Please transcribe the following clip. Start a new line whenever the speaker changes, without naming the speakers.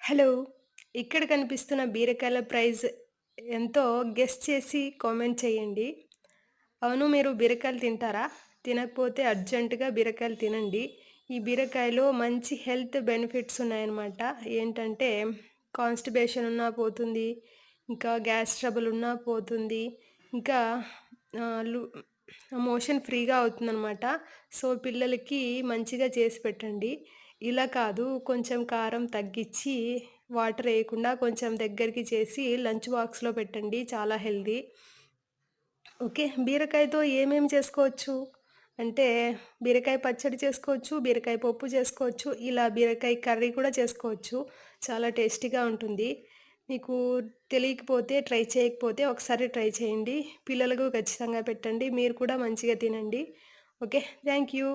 Hello! ఇక్కడ కనిపిస్తున్న బీరకాయల price ఎంతో గెస్ చేసి కామెంట్ చేయండి. అవును, మీరు బీరకాయలు తింటారా? తినకపోతే అర్జెంట్‌గా బీరకాయలు తినండి. ఈ బీరకాయలో మంచి హెల్త్ బెనిఫిట్స్ ఉన్నాయన్నమాట. ఏంటంటే కాన్‌స్టిపేషన్ ఉన్నా పోతుంది. ఇంకా గ్యాస్ ట్రబుల్ ఉన్నా పోతుంది. ఇంకా ఆహ్, లు మోషన్ ఫ్రీగా అవుతుందనమాట. సో, పిల్లలకి మంచిగా చేసి పెట్టండి. ఇలా కాదు, కొంచెం కారం తగ్గిచ్చి, వాటరేయకుండా కొంచెం దగ్గరికి చేసి లంచ్ బాక్స్‌లో పెట్టండి. చాలా హెల్తీ. ఓకే. బీరకాయతో ఏమేమి చేసుకోవచ్చు అంటే, బీరకాయ పచ్చడి చేసుకోవచ్చు, బీరకాయ పప్పు చేసుకోవచ్చు, ఇలా బీరకాయ కర్రీ కూడా చేసుకోవచ్చు. చాలా టేస్టీగా ఉంటుంది. మీకు తెలియకపోతే, ట్రై చేయకపోతే ఒకసారి ట్రై చేయండి. పిల్లలకు ఖచ్చితంగా పెట్టండి. మీరు కూడా మంచిగా తినండి. ఓకే. Thank you.